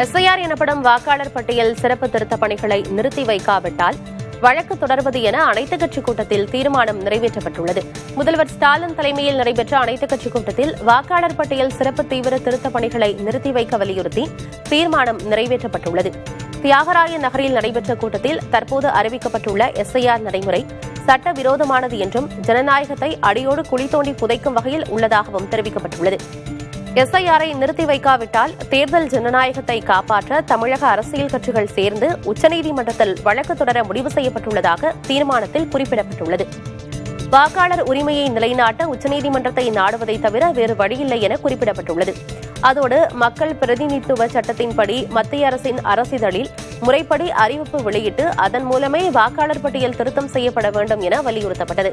SIR எனப்படும் வாக்காளர் பட்டியல் சிறப்பு திருத்தப் பணிகளை நிறுத்தி வைக்காவிட்டால் வழக்கு தொடர்வது என அனைத்துக் கட்சிக் கூட்டத்தில் தீர்மானம் நிறைவேற்றப்பட்டுள்ளது. முதல்வர் ஸ்டாலின் தலைமையில் நடைபெற்ற அனைத்துக் கட்சிக் கூட்டத்தில் வாக்காளர் பட்டியல் சிறப்பு தீவிர திருத்தப் பணிகளை நிறுத்தி வைக்க வலியுறுத்தி தீர்மானம் நிறைவேற்றப்பட்டுள்ளது. தியாகராய நகரில் நடைபெற்ற கூட்டத்தில் தற்போது அறிவிக்கப்பட்டுள்ள எஸ்ஐஆர் நடைமுறை சட்டவிரோதமானது என்றும் ஜனநாயகத்தை அடியோடு குழி தோண்டி புதைக்கும் வகையில் உள்ளதாகவும் தெரிவிக்கப்பட்டுள்ளது. எஸ்ஐஆரை நிறுத்தி வைக்காவிட்டால் தேர்தல் ஜனநாயகத்தை காப்பாற்ற தமிழக அரசியல் கட்சிகள் சேர்ந்து உச்சநீதிமன்றத்தில் வழக்கு தொடர முடிவு செய்யப்பட்டுள்ளதாக தீர்மானத்தில் குறிப்பிடப்பட்டுள்ளது. வாக்காளர் உரிமையை நிலைநாட்ட உச்சநீதிமன்றத்தை நாடுவதை தவிர வேறு வழியில்லை என குறிப்பிடப்பட்டுள்ளது. அதோடு மக்கள் பிரதிநிதித்துவ சட்டத்தின்படி மத்திய அரசின் அரசிதழில் முறைப்படி அறிவிப்பு வெளியிட்டு அதன் மூலமே வாக்காளர் பட்டியல் திருத்தம் செய்யப்பட வேண்டும் என வலியுறுத்தப்பட்டது.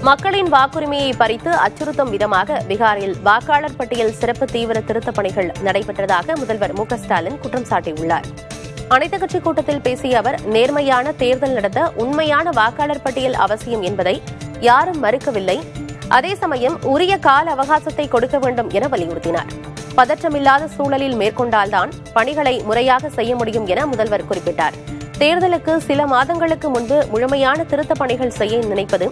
மக்களின் வாக்குரிமையை பறித்து அச்சுறுத்தும் விதமாக பீகாரில் வாக்காளர் பட்டியல் சிறப்பு தீவிர திருத்தப் பணிகள் நடைபெற்றதாக முதல்வர் மு.க.ஸ்டாலின் குற்றம் சாட்டியுள்ளார். அனைத்துக் கட்சிக் கூட்டத்தில் பேசிய அவர், நேர்மையான தேர்தல் நடத்த உண்மையான வாக்காளர் பட்டியல் அவசியம் என்பதை யாரும் மறுக்கவில்லை. அதே சமயம் உரிய கால அவகாசத்தை கொடுக்க வேண்டும் என வலியுறுத்தினார். பதற்றமில்லாத சூழலில் மேற்கொண்டால்தான் பணிகளை முறையாக செய்ய முடியும் என முதல்வர் குறிப்பிட்டார். தேர்தலுக்கு சில மாதங்களுக்கு முன்பு முழுமையான திருத்தப் பணிகள் செய்ய நினைப்பது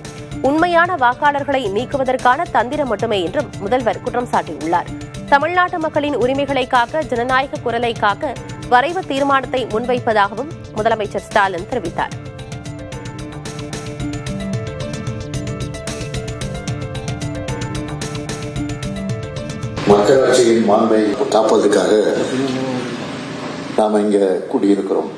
உண்மையான வாக்காளர்களை நீக்குவதற்கான தந்திரம் மட்டுமே என்றும் முதல்வர் குற்றம் சாட்டியுள்ளார். தமிழ்நாட்டு மக்களின் உரிமைகளை காக்க, ஜனநாயக குரலை காக்க வரைவு தீர்மானத்தை முன்வைப்பதாகவும் முதலமைச்சர் ஸ்டாலின் தெரிவித்தார். மக்களாட்சியின் மாண்பை காப்பதற்காக நாம் இங்க கூடியிருக்கிறோம்.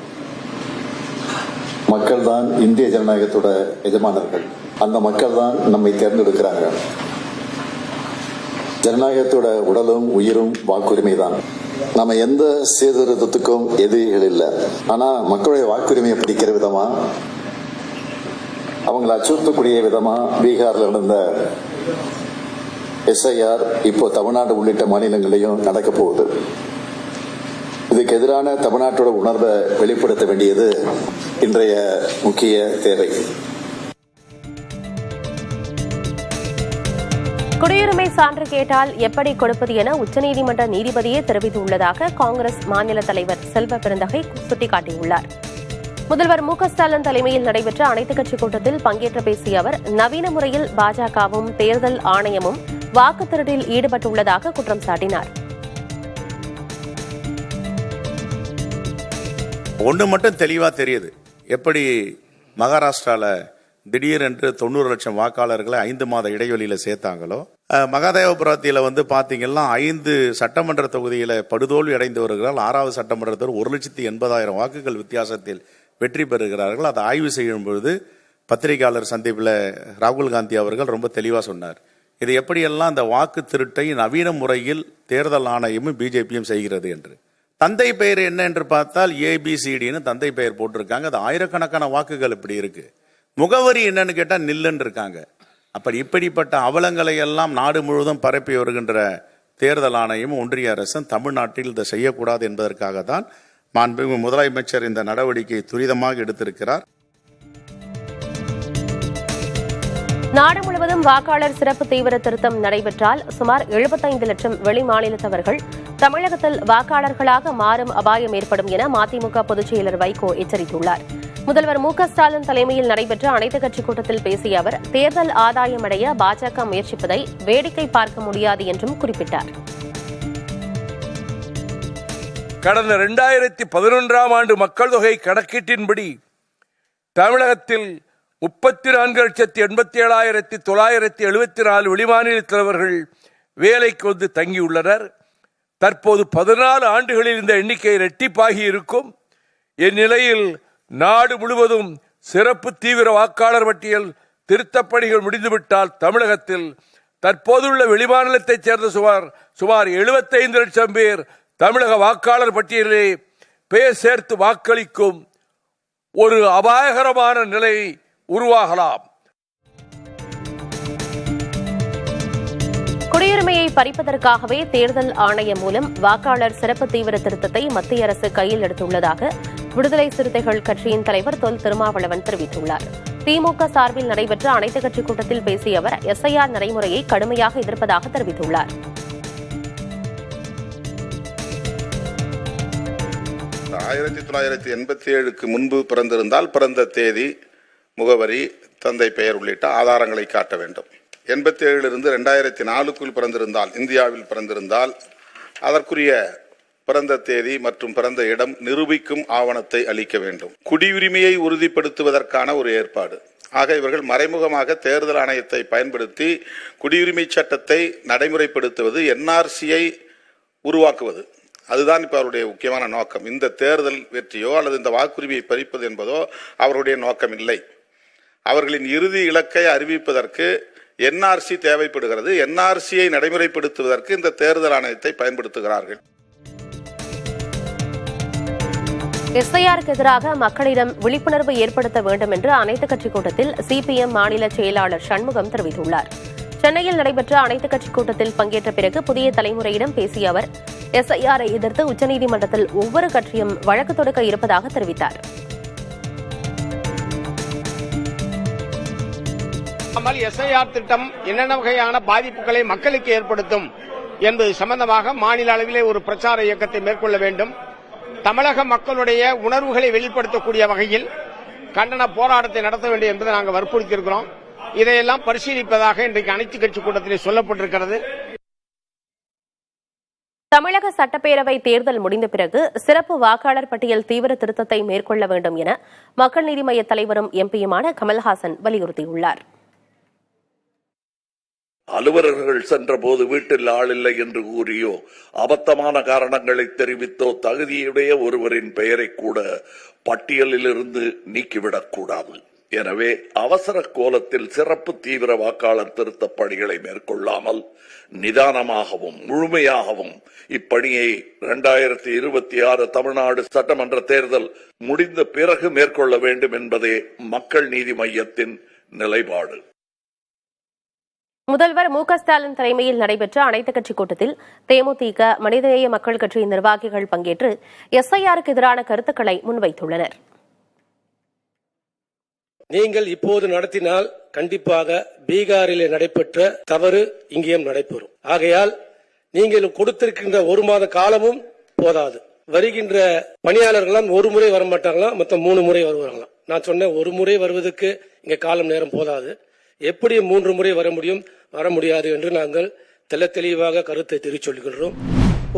மக்கள் தான் இந்திய ஜனநாயகத்தோட எஜமானர்கள். அந்த மக்கள் தான் நம்மை தேர்ந்தெடுக்கிறாங்க. ஜனநாயகத்தோட உடலும் உயிரும் வாக்குரிமை தான். நம்ம எந்த சீர்திருத்தத்துக்கும் எதிரிகள் இல்லை. ஆனா மக்களுடைய வாக்குரிமையை பிடிக்கிற விதமா, அவங்களை அச்சுறுத்தக்கூடிய விதமா பீகார்ல நடந்த எஸ்ஐஆர் இப்போ தமிழ்நாடு உள்ளிட்ட மாநிலங்களையும் நடக்க போகுது. இதுக்கு எதிரான தமிழ்நாட்டோட உணர்வை வெளிப்படுத்த வேண்டியது இன்றைய முக்கிய தேவை. குடியுரிமை சான்று கேட்டால் எப்படி கொடுப்பது என உச்சநீதிமன்ற நீதிபதியே தெரிவித்துள்ளதாக காங்கிரஸ் மாநில தலைவர் செல்வ பெருந்தகை சுட்டிக்காட்டியுள்ளார். முதல்வர் மு.க.ஸ்டாலின் தலைமையில் நடைபெற்ற அனைத்துக் கட்சிக் கூட்டத்தில் பங்கேற்று பேசிய அவர், நவீன முறையில் பாஜகவும் தேர்தல் ஆணையமும் வாக்கு திருட்டில் ஈடுபட்டுள்ளதாக குற்றம் சாட்டினார். ஒன்று மட்டும் தெளிவா தெரியுது, எப்படி மகாராஷ்டிரால திடீரென்று 90 லட்சம் வாக்காளர்களை 5 மாத இடைவெளியில சேர்த்தாங்களோ, மகாதேவபுரத்தில் பாத்தீங்கன்னா 5 சட்டமன்ற தொகுதியில படுதோல்வி அடைந்து வருகிறார். 6வது சட்டமன்றத்தில் 1,80,000 வாக்குகள் வித்தியாசத்தில் வெற்றி பெறுகிறார்கள். அதை ஆய்வு செய்யும் பொழுது பத்திரிகையாளர் சந்திப்பில் ராகுல் காந்தி அவர்கள் ரொம்ப தெளிவா சொன்னார், இது எப்படியெல்லாம் அந்த வாக்கு திருட்டை நவீன முறையில் தேர்தல் ஆணையமும் பிஜேபியும் செய்கிறது என்று. தந்தை பெயர் என்ன என்று பார்த்தால் ABCDன்னு தந்தை பெயர் போட்டிருக்காங்க. அது ஆயிரக்கணக்கான வாக்குகள் இப்படி இருக்கு. முகவரி என்னன்னு கேட்டா நில்லுன்னு இருக்காங்க. அப்படி இப்படிப்பட்ட அவலங்களை எல்லாம் நாடு முழுவதும் பரப்பி வருகின்ற தேர்தல் ஆணையம் ஒன்றிய அரசும் தமிழ்நாட்டில் இதை செய்யக்கூடாது என்பதற்காக தான் மாண்புமிகு முதலமைச்சர் இந்த நடவடிக்கை துரிதமாக எடுத்திருக்கிறார். நாடு முழுவதும் வாக்காளர் சிறப்பு தீவிர திருத்தம் நடைபெற்றால் சுமார் 75 லட்சம் வெளிமாநிலத்தவர்கள் தமிழகத்தில் வாக்காளர்களாக மாறும் அபாயம் ஏற்படும் என மதிமுக பொதுச் செயலர் வைகோ எச்சரித்துள்ளார். முதல்வர் மு.க.ஸ்டாலின் தலைமையில் நடைபெற்ற அனைத்துக் கட்சிக் கூட்டத்தில் பேசிய அவர், தேர்தல் ஆதாயமடைய பாஜக முயற்சிப்பதை வேடிக்கை பார்க்க முடியாது என்றும் குறிப்பிட்டார். கடந்த 2011ஆம் ஆண்டு மக்கள் தொகை கணக்கீட்டின்படி தமிழகத்தில் 34,87,974 வெளிமாநிலத்தவர்கள் வேலைக்கு வந்து தங்கியுள்ளனர். தற்போது 14 ஆண்டுகளில் இந்த எண்ணிக்கை இரட்டிப்பாகி இருக்கும். இந்நிலையில் நாடு முழுவதும் சிறப்பு தீவிர வாக்காளர் பட்டியல் திருத்தப் பணிகள் முடிந்துவிட்டால் தமிழகத்தில் தற்போதுள்ள வெளிமாநிலத்தைச் சேர்ந்த சுமார் 75 லட்சம் பேர் தமிழக வாக்காளர் பட்டியலிலே பெயர் சேர்த்து வாக்களிக்கும் ஒரு அபாயகரமான நிலை உருவாகலாம். குடியுரிமையை பறிப்பதற்காகவே தேர்தல் ஆணையம் மூலம் வாக்காளர் சிறப்பு தீவிர திருத்தத்தை மத்திய அரசு கையில் எடுத்துள்ளதாக விடுதலை சிறுத்தைகள் கட்சியின் தலைவர் தொல் திருமாவளவன் தெரிவித்துள்ளார். திமுக சார்பில் நடைபெற்ற அனைத்துக் கட்சி கூட்டத்தில் பேசிய அவர் எஸ்ஐஆர் நடைமுறையை கடுமையாக எதிர்ப்பதாக தெரிவித்துள்ளார். ஆயிரத்தி 1987 முன்பு பிறந்திருந்தால் பிறந்த தேதி, முகவரி, தந்தை பெயர் உள்ளிட்ட ஆதாரங்களை காட்ட வேண்டும். 87 இருந்து 2004 பிறந்திருந்தால், இந்தியாவில் பிறந்திருந்தால் அதற்குரிய பிறந்த தேதி மற்றும் பிறந்த இடம் நிரூபிக்கும் ஆவணத்தை அளிக்க வேண்டும். குடியுரிமையை உறுதிப்படுத்துவதற்கான ஒரு ஏற்பாடு. ஆக இவர்கள் மறைமுகமாக தேர்தல் ஆணையத்தை பயன்படுத்தி குடியுரிமை சட்டத்தை நடைமுறைப்படுத்துவது, என்ஆர்சியை உருவாக்குவது. அதுதான் இப்ப அவருடைய முக்கியமான நோக்கம். இந்த தேர்தல் வெற்றியோ அல்லது இந்த வாக்குரிமையை பறிப்பது என்பதோ அவருடைய நோக்கம் இல்லை. அவர்களின் இறுதி இலக்கை அறிவிப்பதற்கு என்ஆர்சி தேவைப்படுகிறது. என்ஆர்சியை நடைமுறைப்படுத்துவதற்கு இந்த தேர்தல் ஆணையத்தை பயன்படுத்துகிறார்கள். எஸ்ஐஆருக்கு எதிராக மக்களிடம் விழிப்புணர்வு ஏற்படுத்த வேண்டும் என்று அனைத்துக் கட்சி கூட்டத்தில் சிபிஎம் மாநில செயலாளர் சண்முகம் தெரிவித்துள்ளார். சென்னையில் நடைபெற்ற அனைத்துக் கட்சி கூட்டத்தில் பங்கேற்ற பிறகு புதிய தலைமுறையிடம் பேசிய அவர் எஸ்ஐஆரை எதிர்த்து உச்சநீதிமன்றத்தில் ஒவ்வொரு கட்சியும் வழக்கு தொடுக்க இருப்பதாக தெரிவித்தார். எஸ்ஐஆர் திட்டம் என்னென்ன வகையான பாதிப்புகளை மக்களுக்கு ஏற்படுத்தும் என்பது சம்பந்தமாக மாநில அளவிலே ஒரு பிரச்சார இயக்கத்தை மேற்கொள்ள வேண்டும். தமிழக மக்களுடைய உணர்வுகளை வெளிப்படுத்தக்கூடிய வகையில் கண்டன போராட்டத்தை நடத்த வேண்டும் என்பதை நாங்கள் வற்புறுத்தியிருக்கிறோம். இதையெல்லாம் பரிசீலிப்பதாக இன்றைக்கு அனைத்து கட்சி கூட்டத்தில் சொல்லப்பட்டிருக்கிறது. தமிழக சட்டப்பேரவை தேர்தல் முடிந்த பிறகு சிறப்பு வாக்காளர் பட்டியல் தீவிர திருத்தத்தை மேற்கொள்ள வேண்டும் என மக்கள் நீதி மய்ய தலைவரும் எம்பியுமான கமல்ஹாசன் வலியுறுத்தியுள்ளார். அலுவலர்கள் சென்றபோது வீட்டில் ஆளில்லை என்று கூறியோ, அபத்தமான காரணங்களை தெரிவித்தோ தகுதியுடைய ஒருவரின் பெயரை கூட பட்டியலில் இருந்து நீக்கிவிடக்கூடாது. எனவே அவசர கோலத்தில் சிறப்பு தீவிர வாக்காளர் திருத்தப் பணிகளை மேற்கொள்ளாமல் நிதானமாகவும் முழுமையாகவும் இப்பணியை 2026 தமிழ்நாடு சட்டமன்ற தேர்தல் முடிந்த பிறகு மேற்கொள்ள வேண்டும் என்பதே மக்கள் நீதி மய்யத்தின் நிலைப்பாடு. முதல்வர் மு.க. ஸ்டாலின் தலைமையில் நடைபெற்ற அனைத்துக் கட்சி கூட்டத்தில் தேமுதிக, மனிதநேய மக்கள் கட்சியின் நிர்வாகிகள் பங்கேற்று எஸ்ஐஆருக்கு எதிரான கருத்துக்களை முன்வைத்துள்ளனர். நீங்கள் இப்போது நடத்தினால் கண்டிப்பாக பீகாரிலே நடைபெற்ற தவறு இங்கேயும் நடைபெறும். ஆகையால் நீங்கள் கொடுத்திருக்கின்ற 1 மாத காலமும் போதாது. வருகின்ற பணியாளர்களாம் ஒரு முறை வரமாட்டாங்களாம், மொத்தம் 3 முறை வருவாங்களாம். நான் சொன்னேன், 1 முறை வருவதற்கு இங்க காலம் நேரம் போதாது. எப்படி 3 முறை வர முடியும், வர முடியாது என்று நாங்கள் தெளிவாக கருத்தை தெரிவித்துள்ளோம்.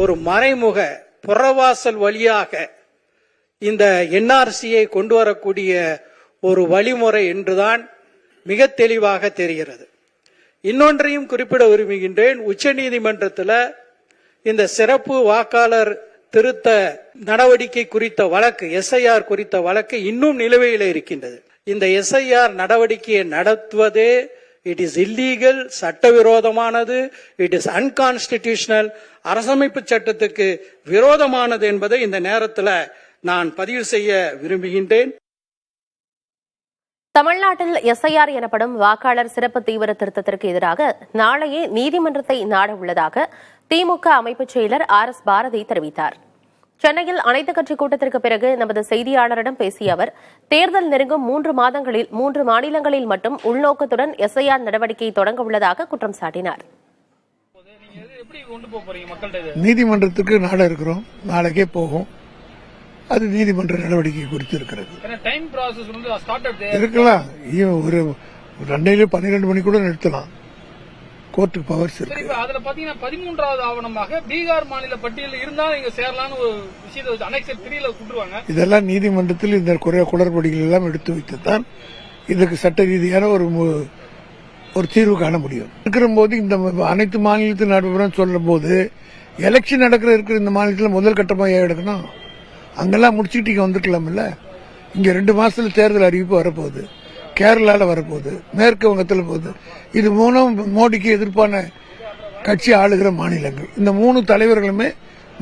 ஒரு மறைமுக புறவாசல் வழியாக இந்த என்ஆர்சியை கொண்டு வரக்கூடிய ஒரு வழிமுறை என்றுதான் மிக தெளிவாக தெரிகிறது. இன்னொன்றையும் குறிப்பிட விரும்புகின்றேன். உச்சநீதிமன்றத்தில் இந்த சிறப்பு வாக்காளர் திருத்த நடவடிக்கை குறித்த வழக்கு, எஸ்ஐஆர் குறித்த வழக்கு இன்னும் நிலுவையில் இருக்கின்றது. இந்த எஸ்ஐஆர் நடவடிக்கையை நடத்துவதே இட் இஸ் இல்லீகல், சட்டவிரோதமானது, இட் இஸ் அன்கான்ஸ்டிடியூஷனல், அரசமைப்பு சட்டத்துக்கு விரோதமானது என்பதை இந்த நேரத்தில் நான் பதிவு செய்ய விரும்புகின்றேன். தமிழ்நாட்டில் எஸ்ஐஆர் எனப்படும் வாக்காளர் சிறப்பு தீவிர திருத்தத்திற்கு எதிராக நாளையே நீதிமன்றத்தை நாட உள்ளதாக திமுக அமைப்புச் செயலர் RS பாரதி தெரிவித்தார். சென்னையில் அனைத்துக் கட்சி கூட்டத்திற்கு பிறகு நமது செய்தியாளரிடம் பேசிய அவர், தேர்தல் நெருங்கும் 3 மாதங்களில் 3 மாநிலங்களில் மட்டும் உள்நோக்கத்துடன் எஸ்ஐஆர் நடவடிக்கை தொடங்க உள்ளதாக குற்றம் சாட்டினார். நீதிமன்றத்துக்கு நாட இருக்கிறோம், நாளைக்கே போகும். அது நீதிமன்ற நடவடிக்கை குறித்து இருக்கிறது. இருக்கலாம், ஒரு 12 மணி கூட நிறுத்தலாம். கோர்ட்டுக்கு பவர்ஸ் இருக்கு. அதுல பாத்தீங்கன்னா 13வது ஆவணமாக பீகார் மாநில பட்டியலில் இருந்தாலும் இங்க சேரலாம்னு ஒரு விஷயத்தை அனெக்சர் 3ல கொடுத்துருவாங்க. இதெல்லாம் நீதிமன்றத்தில் இந்த குளறுபடிகள் எல்லாம் எடுத்து வைத்துத்தான் இதுக்கு சட்ட ரீதியான ஒரு தீர்வு காண முடியும். இருக்கிற போது இந்த அனைத்து மாநிலத்தில் நடைபெறும் சொல்லும் போது எலெக்ஷன் இருக்கிற இந்த மாநிலத்தில் முதல் கட்டமாக எடுக்கணும். அங்கெல்லாம் முடிச்சுட்டு இங்க வந்துருக்கலாம்ல. இங்க 2 மாசத்துல தேர்தல் அறிவிப்பு வரப்போகுது. கேரளால வரப்போகுது, மேற்கு வங்கத்தில் போகுது. இது 3 மோடிக்கு எதிர்ப்பான கட்சி ஆளுகிற மாநிலங்கள். இந்த 3 தலைவர்களுமே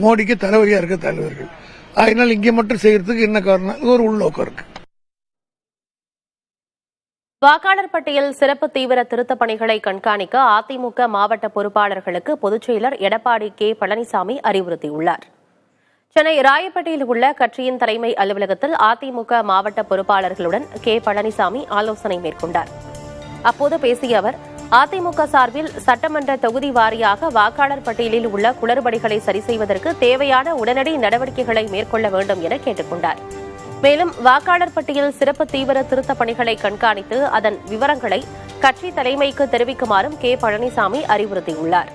மோடிக்கு தலைவரியா இருக்க தலைவர்கள். அதனால் இங்கே மட்டும் செய்யறதுக்கு என்ன காரணம்? ஒரு உள்நோக்கம் இருக்கு. வாக்காளர் பட்டியல் சிறப்பு தீவிர திருத்த பணிகளை கண்காணிக்க அதிமுக மாவட்ட பொறுப்பாளர்களுக்கு பொதுச் செயலர் எடப்பாடி K. பழனிசாமி அறிவுறுத்தியுள்ளார். சென்னை ராயப்பேட்டையில் உள்ள கட்சியின் தலைமை அலுவலகத்தில் அதிமுக மாவட்ட பொறுப்பாளர்களுடன் கே பழனிசாமி ஆலோசனை மேற்கொண்டார். அப்போது பேசிய அவர், அதிமுக சார்பில் சட்டமன்ற தொகுதி வாரியாக வாக்காளர் பட்டியலில் உள்ள குளறுபடிகளை சரி செய்வதற்கு தேவையான உடனடி நடவடிக்கைகளை மேற்கொள்ள வேண்டும் என கேட்டுக் கொண்டார். மேலும் வாக்காளர் பட்டியல் சிறப்பு தீவிர திருத்தப் பணிகளை கண்காணித்து அதன் விவரங்களை கட்சி தலைமைக்கு தெரிவிக்குமாறும் கே பழனிசாமி அறிவுறுத்தியுள்ளார்.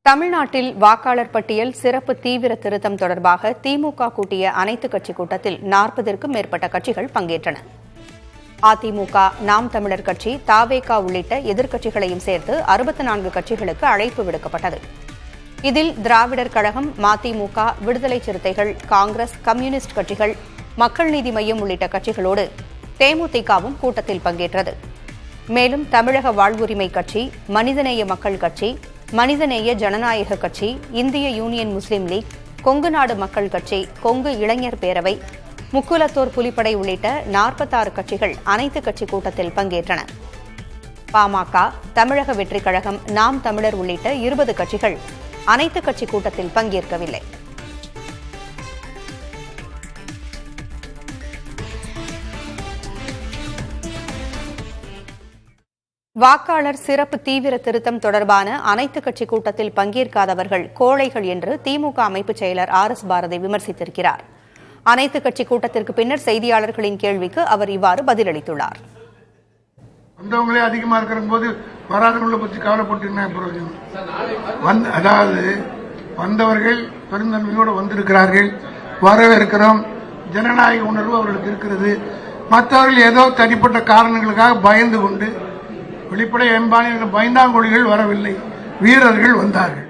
தமிழ்நாட்டில் வாக்காளர் பட்டியல் சிறப்பு தீவிர திருத்தம் தொடர்பாக திமுக கூட்டிய அனைத்துக் கட்சி கூட்டத்தில் 40க்கும் மேற்பட்ட கட்சிகள் பங்கேற்றன. அதிமுக, நாம் தமிழர் கட்சி, தாவேகா உள்ளிட்ட எதிர்க்கட்சிகளையும் சேர்த்து 64 கட்சிகளுக்கு அழைப்பு விடுக்கப்பட்டது. இதில் திராவிடர் கழகம், மதிமுக, விடுதலை சிறுத்தைகள், காங்கிரஸ், கம்யூனிஸ்ட் கட்சிகள், மக்கள் நீதி மய்யம் உள்ளிட்ட கட்சிகளோடு தேமுதிகவும் கூட்டத்தில் பங்கேற்றது. மேலும் தமிழக வாழ்வுரிமை கட்சி, மனிதநேய மக்கள் கட்சி, மனிதநேய ஜனநாயக கட்சி, இந்திய யூனியன் முஸ்லீம் லீக், கொங்கு நாடு மக்கள் கட்சி, கொங்கு இளைஞர் பேரவை, முக்குலத்தோர் புலிப்படை உள்ளிட்ட 46 கட்சிகள் அனைத்து கட்சி கூட்டத்தில் பங்கேற்றன. பாமக, தமிழக வெற்றிக் கழகம், நாம் தமிழர் உள்ளிட்ட 20 கட்சிகள் அனைத்து கட்சி கூட்டத்தில் பங்கேற்கவில்லை. வாக்காளர் சிறப்பு தீவிர திருத்தம் தொடர்பான அனைத்து கட்சி கூட்டத்தில் பங்கேற்காதவர்கள் கோழைகள் என்று திமுக அமைப்புச் செயலர் RS பாரதி விமர்சித்திருக்கிறார். அனைத்து கட்சி கூட்டத்திற்கு பின்னர் செய்தியாளர்களின் கேள்விக்கு அவர் இவ்வாறு பதிலளித்துள்ளார். வந்தவங்களே அதிகமா இருக்கிற போது வராதவங்களை பற்றி கவலைப்பட்டு அதாவது வந்தவர்கள் பெருந்தன்மையோடு வந்திருக்கிறார்கள், வரவேற்கிறோம், ஜனநாயக உணர்வு அவர்களுக்கு இருக்கிறது. மற்றவர்கள் ஏதோ தனிப்பட்ட காரணங்களுக்காக பயந்து கொண்டு வெளிப்படை எம்பானிய பயந்தாங்கொழிகள் வரவில்லை, வீரர்கள் வந்தார்கள்.